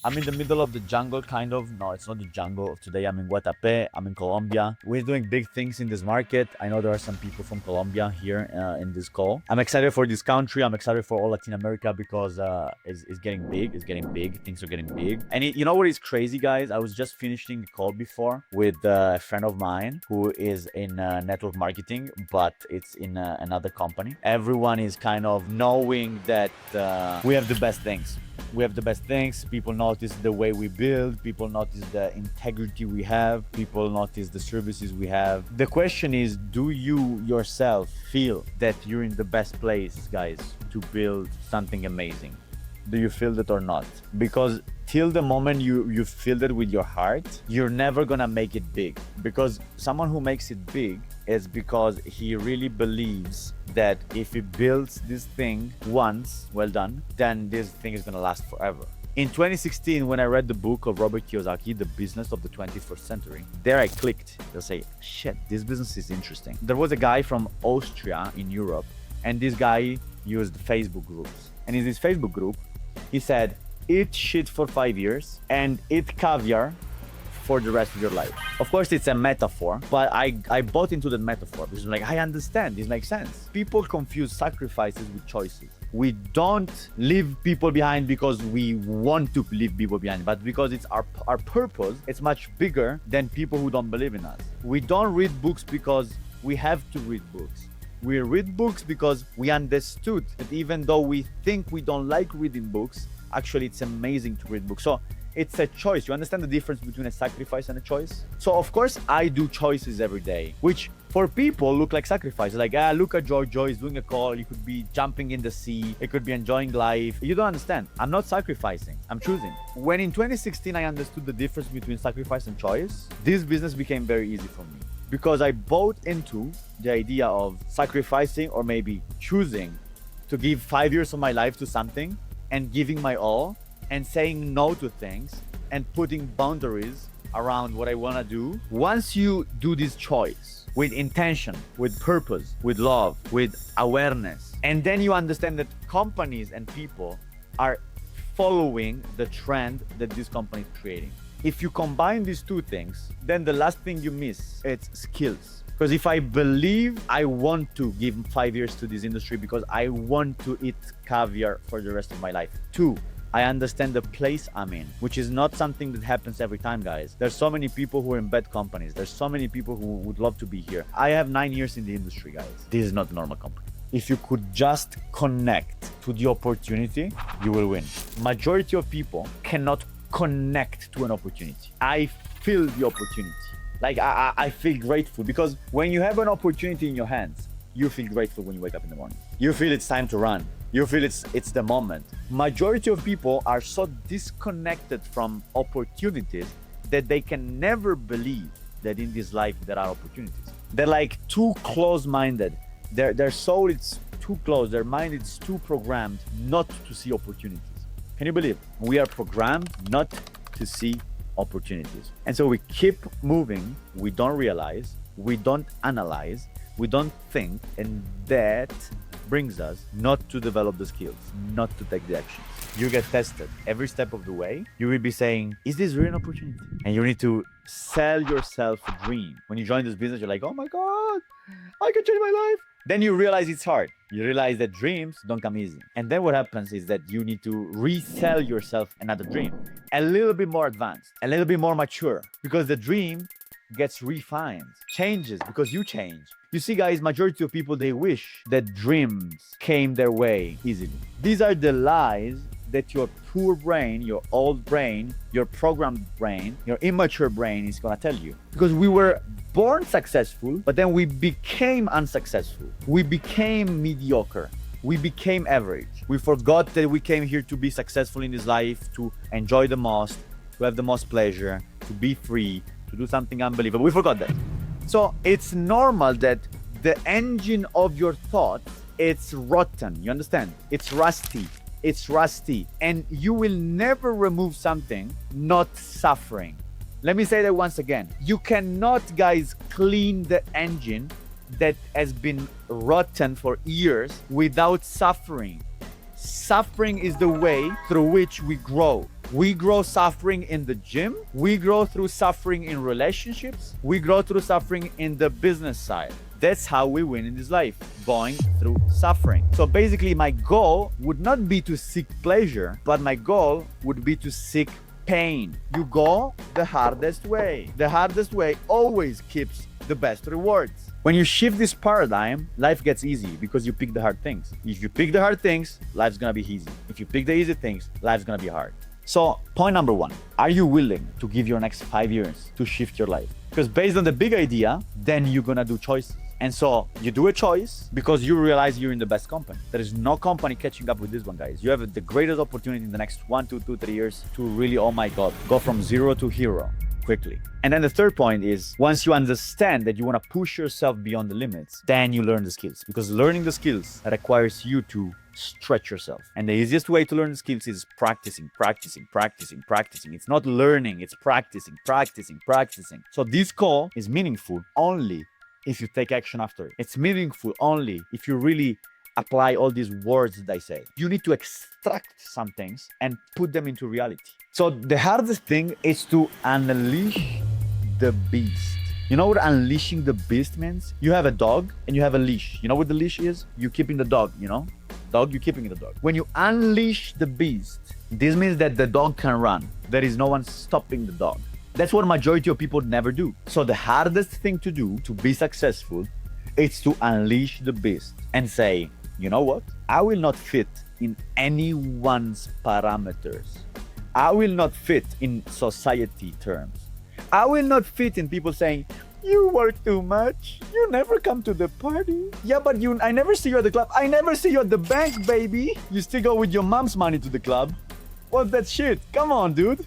I'm in the middle of the jungle, kind of. No, it's not the jungle. Today I'm in Guatapé. I'm in Colombia. We're doing big things in this market. I know there are some people from Colombia here in this call. I'm excited for this country. I'm excited for all Latin America because it's getting big. It's getting big. Things are getting big. And you know what is crazy, guys? I was just finishing a call before with a friend of mine who is in network marketing, but it's in another company. Everyone is kind of knowing that we have the best things. We have the best things. People notice the way we build. People notice the integrity we have. People notice the services we have. The question is, do you yourself feel that you're in the best place, guys, to build something amazing? Do you feel that or not? Because till the moment you feel that with your heart, you're never gonna make it big. Because someone who makes it big is because he really believes that if he builds this thing once, well done, then this thing is gonna last forever. In 2016, when I read the book of Robert Kiyosaki, The Business of the 21st Century, there I clicked. They'll say, shit, this business is interesting. There was a guy from Austria in Europe, and this guy used Facebook groups. And in this Facebook group, he said, eat shit for 5 years and eat caviar for the rest of your life. Of course, it's a metaphor, but I bought into the metaphor because I'm like, I understand, this makes sense. People confuse sacrifices with choices. We don't leave people behind because we want to leave people behind, but because it's our purpose. It's much bigger than people who don't believe in us. We don't read books because we have to read books. We read books because we understood that even though we think we don't like reading books, actually it's amazing to read books. So it's a choice. You understand the difference between a sacrifice and a choice? So of course I do choices every day, which for people look like sacrifice. Like, look at Joy. Joy is doing a call. You could be jumping in the sea. It could be enjoying life. You don't understand. I'm not sacrificing. I'm choosing. When in 2016 I understood the difference between sacrifice and choice, this business became very easy for me. Because I bought into the idea of sacrificing or maybe choosing to give 5 years of my life to something and giving my all and saying no to things and putting boundaries around what I want to do. Once you do this choice with intention, with purpose, with love, with awareness, and then you understand that companies and people are following the trend that this company is creating. If you combine these two things, then the last thing you miss, it's skills. Because if I believe I want to give 5 years to this industry because I want to eat caviar for the rest of my life. 2, I understand the place I'm in, which is not something that happens every time, guys. There's so many people who are in bad companies. There's so many people who would love to be here. I have 9 years in the industry, guys. This is not a normal company. If you could just connect to the opportunity, you will win. Majority of people cannot connect to an opportunity. I feel the opportunity. Like I feel grateful because when you have an opportunity in your hands, you feel grateful when you wake up in the morning. You feel it's time to run. You feel it's the moment. Majority of people are so disconnected from opportunities that they can never believe that in this life there are opportunities. They're like too close-minded. Their soul is too close. Their mind is too programmed not to see opportunities. Can you believe? We are programmed not to see opportunities. And so we keep moving, we don't realize, we don't analyze, we don't think, and that brings us not to develop the skills, not to take the actions. You get tested every step of the way. You will be saying, is this really an opportunity? And you need to sell yourself a dream. When you join this business, you're like, oh my God, I can change my life. Then you realize it's hard. You realize that dreams don't come easy. And then what happens is that you need to resell yourself another dream, a little bit more advanced, a little bit more mature, because the dream gets refined, changes because you change. You see, guys, majority of people, they wish that dreams came their way easily. These are the lies that your poor brain, your old brain, your programmed brain, your immature brain is gonna tell you. Because we were born successful, but then we became unsuccessful. We became mediocre. We became average. We forgot that we came here to be successful in this life, to enjoy the most, to have the most pleasure, to be free, to do something unbelievable. We forgot that. So it's normal that the engine of your thoughts, it's rotten. You understand? It's rusty. It's rusty. And you will never remove something not suffering. Let me say that once again. You cannot, guys, clean the engine that has been rotten for years without suffering. Suffering is the way through which we grow. We grow suffering in the gym. We grow through suffering in relationships. We grow through suffering in the business side. That's how we win in this life, going through suffering. So basically, my goal would not be to seek pleasure, but my goal would be to seek pain. You go the hardest way. The hardest way always keeps the best rewards. When you shift this paradigm, life gets easy because you pick the hard things. If you pick the hard things, life's gonna be easy. If you pick the easy things, life's gonna be hard. So point number one, are you willing to give your next 5 years to shift your life? Because based on the big idea, then you're gonna do choices. And so you do a choice because you realize you're in the best company. There is no company catching up with this one, guys. You have the greatest opportunity in the next 1, 2, 2, 3 years to really, oh my God, go from zero to hero quickly. And then the third point is, once you understand that you want to push yourself beyond the limits, then you learn the skills, because learning the skills requires you to stretch yourself. And the easiest way to learn the skills is practicing. It's not learning, it's practicing. So this call is meaningful only if you take action after it. It's meaningful only if you really apply all these words that I say. You need to extract some things and put them into reality. So the hardest thing is to unleash the beast. You know what unleashing the beast means? You have a dog and you have a leash. You know what the leash is? You're keeping the dog, you know? Dog, you're keeping the dog. When you unleash the beast, this means that the dog can run. There is no one stopping the dog. That's what majority of people never do. So the hardest thing to do to be successful is to unleash the beast and say, you know what? I will not fit in anyone's parameters. I will not fit in society terms. I will not fit in people saying, you work too much. You never come to the party. Yeah, but I never see you at the club. I never see you at the bank, baby. You still go with your mom's money to the club. What's that shit? Come on, dude.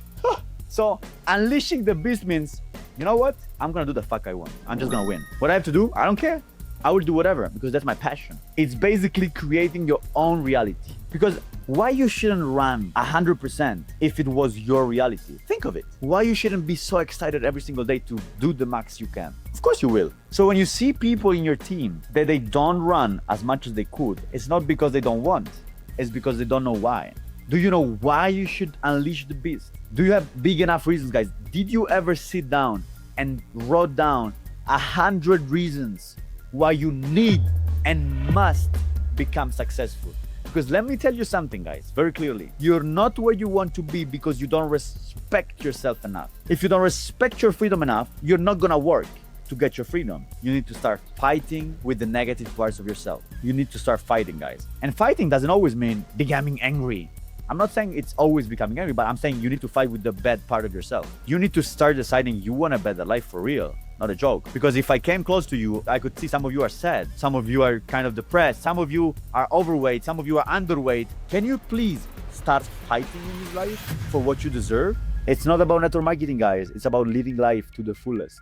So unleashing the beast means, you know what? I'm gonna do the fuck I want. I'm just gonna win. What I have to do, I don't care. I will do whatever because that's my passion. It's basically creating your own reality. Because why you shouldn't run 100% if it was your reality? Think of it. Why you shouldn't be so excited every single day to do the max you can? Of course you will. So when you see people in your team that they don't run as much as they could, it's not because they don't want, it's because they don't know why. Do you know why you should unleash the beast? Do you have big enough reasons, guys? Did you ever sit down and wrote down 100 reasons why you need and must become successful? Because let me tell you something, guys, very clearly. You're not where you want to be because you don't respect yourself enough. If you don't respect your freedom enough, you're not gonna work to get your freedom. You need to start fighting with the negative parts of yourself. You need to start fighting, guys. And fighting doesn't always mean becoming angry. I'm not saying it's always becoming angry, but I'm saying you need to fight with the bad part of yourself. You need to start deciding you want a better life for real, not a joke. Because if I came close to you, I could see some of you are sad. Some of you are kind of depressed. Some of you are overweight. Some of you are underweight. Can you please start fighting in this life for what you deserve? It's not about network marketing, guys. It's about living life to the fullest.